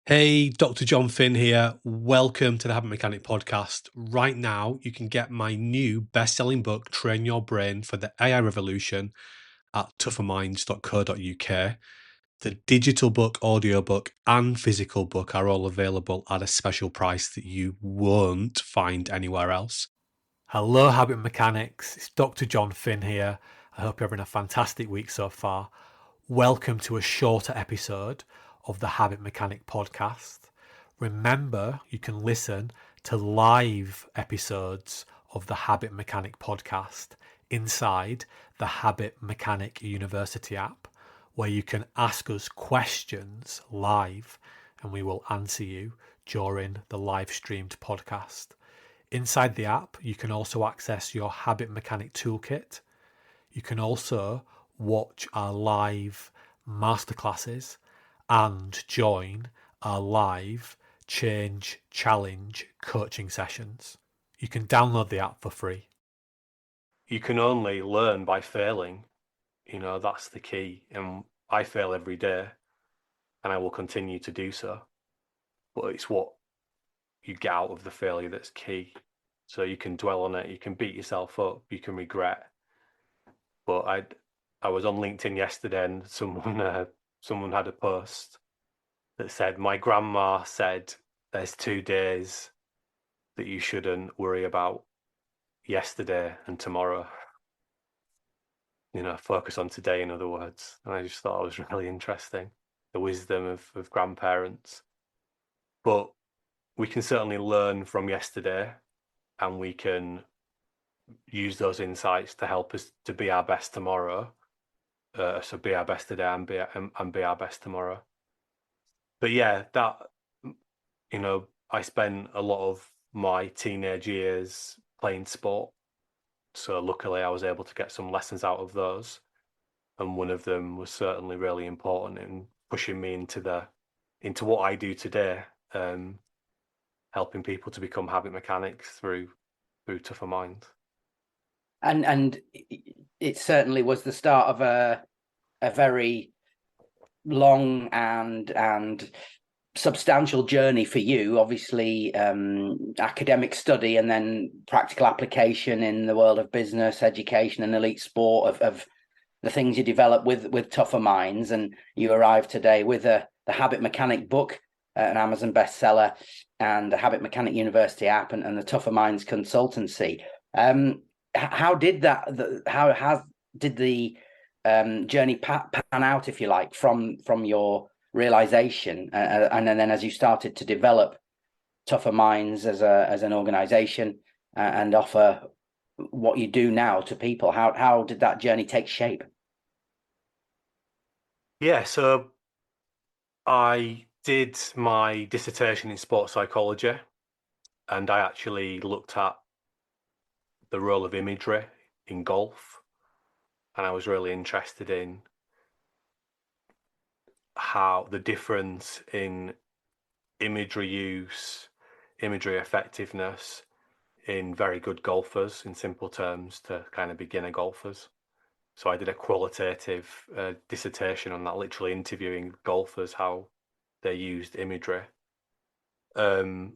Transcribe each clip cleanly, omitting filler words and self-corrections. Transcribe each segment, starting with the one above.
Hey, Dr. Jon Finn here. Welcome to the Habit Mechanic podcast. Right now, you can get my new best-selling book, Train Your Brain for the AI Revolution, at tougherminds.co.uk. The digital book, audiobook, and physical book are all available at a special price that you won't find anywhere else. Hello, Habit Mechanics. It's Dr. Jon Finn here. I hope you're having a fantastic week so far. Welcome to a shorter episode of the Habit Mechanic podcast. Remember, you can listen to live episodes of the Habit Mechanic podcast inside the Habit Mechanic University app, where you can ask us questions live and we will answer you during the live streamed podcast. Inside the app, you can also access your Habit Mechanic toolkit. You can also watch our live masterclasses and join our live Change Challenge coaching sessions. You can download the app for free. You can only learn by failing. That's the key. And I fail every day and I will continue to do so. But it's what you get out of the failure that's key. So you can dwell on it, you can beat yourself up, you can regret. But I was on LinkedIn yesterday and someone had a post that said, my grandma said there's 2 days that you shouldn't worry about: yesterday and tomorrow. Focus on today, in other words. And I just thought it was really interesting, the wisdom of grandparents. But we can certainly learn from yesterday, and we can use those insights to help us to be our best tomorrow. So be our best today and be our best tomorrow. But yeah, I spent a lot of my teenage years playing sport. So luckily I was able to get some lessons out of those. And one of them was certainly really important in pushing me into what I do today, helping people to become habit mechanics through Tougher Minds. And it certainly was the start of a very long and substantial journey for you. Obviously, academic study and then practical application in the world of business, education, and elite sport of the things you develop with Tougher Minds, and you arrive today with the Habit Mechanic book, an Amazon bestseller, and the Habit Mechanic University app, and the Tougher Minds consultancy. How did the journey pan out, if you like, from your realization, and then as you started to develop Tougher Minds as an organization, and offer what you do now to people? How did that journey take shape? Yeah, so I did my dissertation in sports psychology, and I actually looked at the role of imagery in golf, and I was really interested in how the difference in imagery use, imagery effectiveness in very good golfers, in simple terms, to kind of beginner golfers. So I did a qualitative dissertation on that, literally interviewing golfers, how they used imagery. And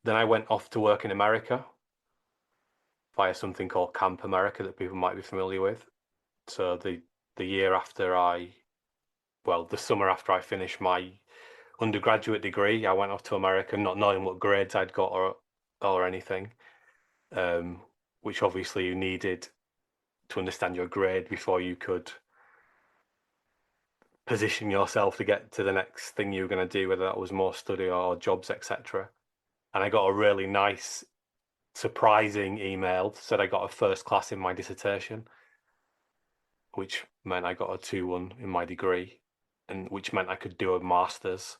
then I went off to work in America via something called Camp America that people might be familiar with. So the summer after I finished my undergraduate degree, I went off to America, not knowing what grades I'd got or anything, which obviously you needed to understand your grade before you could position yourself to get to the next thing you were going to do, whether that was more study or jobs, etc. And I got a really nice, surprising email that said I got a first class in my dissertation, which meant I got a 2-1 in my degree, and which meant I could do a master's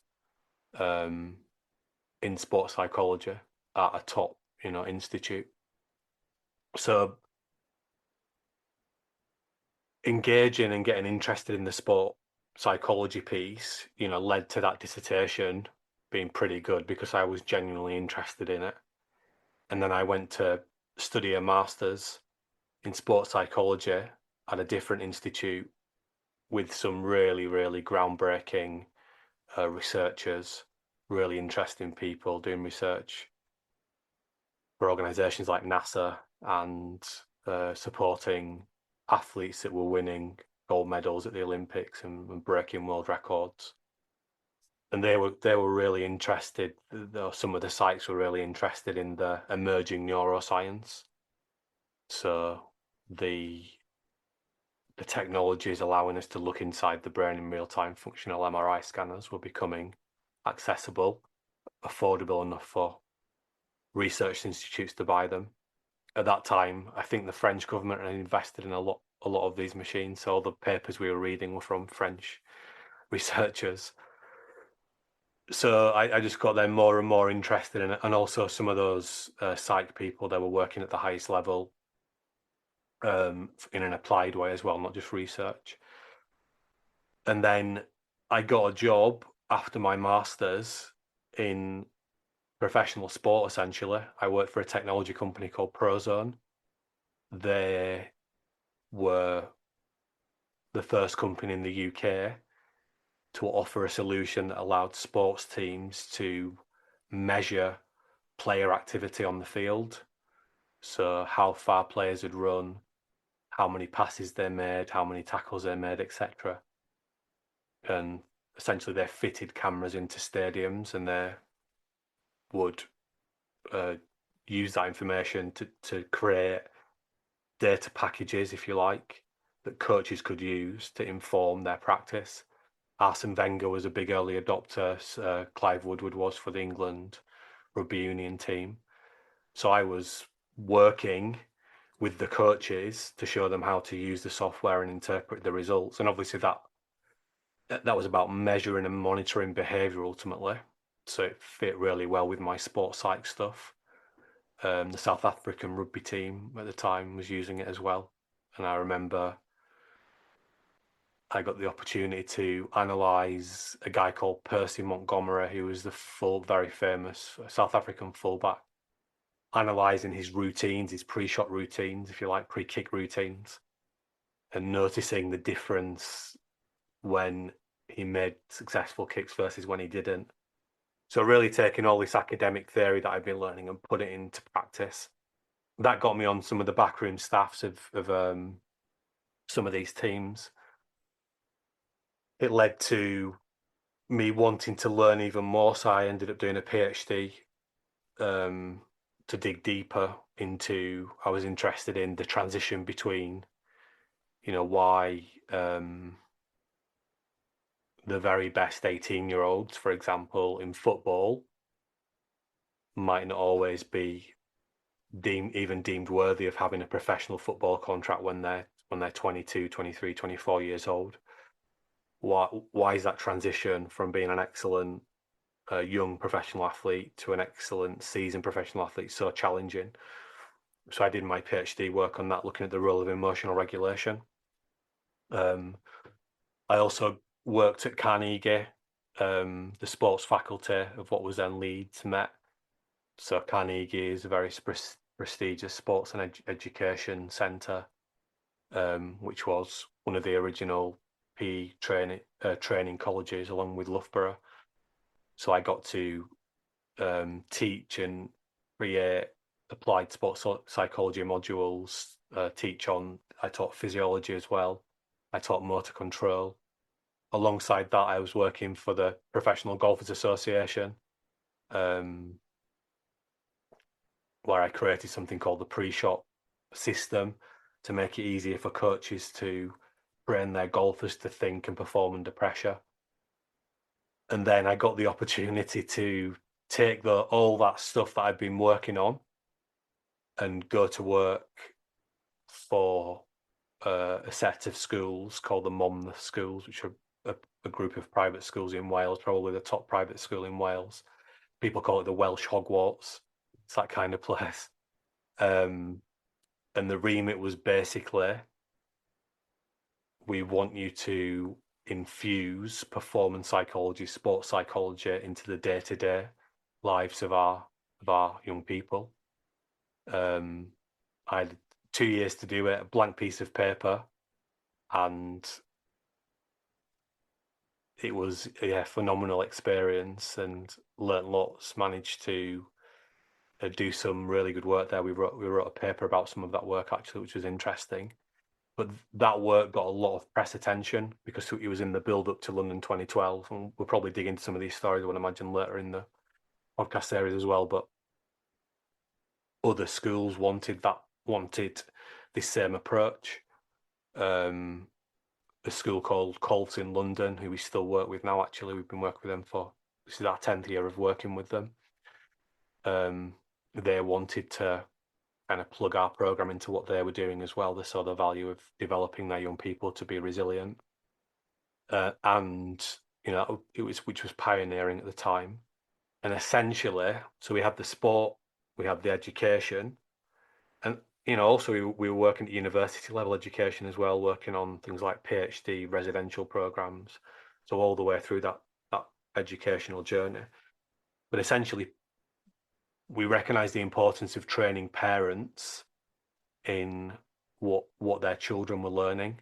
in sports psychology at a top, institute. So engaging and getting interested in the sport psychology piece, led to that dissertation being pretty good because I was genuinely interested in it. And then I went to study a master's in sports psychology at a different institute with some really, really groundbreaking researchers, really interesting people doing research for organizations like NASA and supporting athletes that were winning gold medals at the Olympics and breaking world records. And they were really interested. Some of the sites were really interested in the emerging neuroscience. So the technologies allowing us to look inside the brain in real time, functional MRI scanners, were becoming accessible, affordable enough for research institutes to buy them. At that time, I think the French government had invested in a lot of these machines. So all the papers we were reading were from French researchers. So I just got them more and more interested in it, and also some of those psych people that were working at the highest level in an applied way as well, not just research. And then I got a job after my master's in professional sport. Essentially, I worked for a technology company called Prozone. They were the first company in the UK to offer a solution that allowed sports teams to measure player activity on the field. So how far players had run, how many passes they made, how many tackles they made, etc. And essentially they fitted cameras into stadiums, and they would use that information to create data packages, if you like, that coaches could use to inform their practice. Arsene Wenger was a big early adopter. Clive Woodward was for the England rugby union team. So I was working with the coaches to show them how to use the software and interpret the results. And obviously that was about measuring and monitoring behavior ultimately. So it fit really well with my sports psych stuff. The South African rugby team at the time was using it as well. And I remember I got the opportunity to analyse a guy called Percy Montgomery, who was the very famous South African fullback, analysing his routines, his pre-shot routines, if you like, pre-kick routines, and noticing the difference when he made successful kicks versus when he didn't. So really taking all this academic theory that I've been learning and put it into practice. That got me on some of the backroom staffs of some of these teams. It led to me wanting to learn even more, so I ended up doing a PhD to dig deeper into. I was interested in the transition between, why the very best 18-year-olds, for example, in football, might not always be deemed worthy of having a professional football contract when they're 22, 23, 24 years old. Why is that transition from being an excellent young professional athlete to an excellent seasoned professional athlete so challenging? So I did my PhD work on that, looking at the role of emotional regulation. I also worked at Carnegie, the sports faculty of what was then Leeds Met. So Carnegie is a very prestigious sports and education centre, which was one of the original PE training colleges, along with Loughborough. So I got to teach and create applied sports psychology modules. I taught physiology as well. I taught motor control. Alongside that, I was working for the Professional Golfers Association, where I created something called the pre-shot system to make it easier for coaches to train their golfers to think and perform under pressure. And then I got the opportunity to take all that stuff that I've been working on and go to work for a set of schools called the Monmouth Schools, which are a group of private schools in Wales, probably the top private school in Wales. People call it the Welsh Hogwarts. It's that kind of place. And the remit was basically, we want you to infuse performance psychology, sports psychology into the day-to-day lives of our young people. I had 2 years to do it, a blank piece of paper, and it was phenomenal experience, and learnt lots. Managed to do some really good work there. We wrote a paper about some of that work actually, which was interesting. But that work got a lot of press attention because it was in the build up to London 2012, and we'll probably dig into some of these stories, I would imagine, later in the podcast series as well. But other schools wanted this same approach. A school called Colts in London, who we still work with now. Actually, we've been working with them this is our 10th year of working with them. They wanted to kind of plug our program into what they were doing as well. They saw the value of developing their young people to be resilient, and which was pioneering at the time. And essentially, so we had the sport, we had the education, and also we were working at university level education as well, working on things like PhD residential programs, so all the way through that educational journey. But essentially, we recognise the importance of training parents in what their children were learning.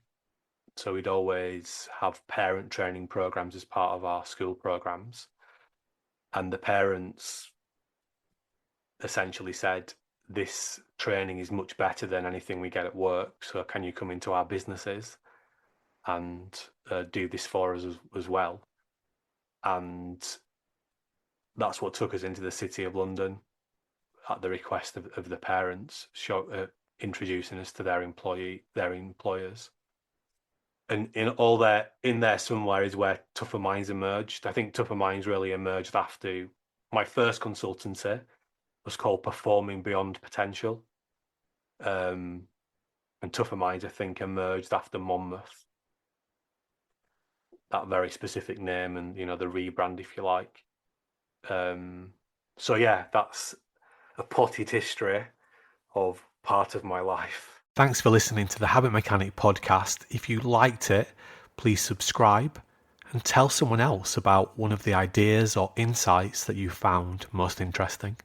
So we'd always have parent training programs as part of our school programs, and the parents essentially said, this training is much better than anything we get at work, so can you come into our businesses and do this for us as well? And that's what took us into the City of London at the request of the parents, introducing us to their employers. And in there somewhere is where Tougher Minds emerged. I think Tougher Minds really emerged after my first consultancy was called Performing Beyond Potential. And Tougher Minds, I think, emerged after Monmouth. That very specific name and, the rebrand, if you like. So yeah, that's a potted history of part of my life. Thanks for listening to the Habit Mechanic podcast. If you liked it, please subscribe and tell someone else about one of the ideas or insights that you found most interesting.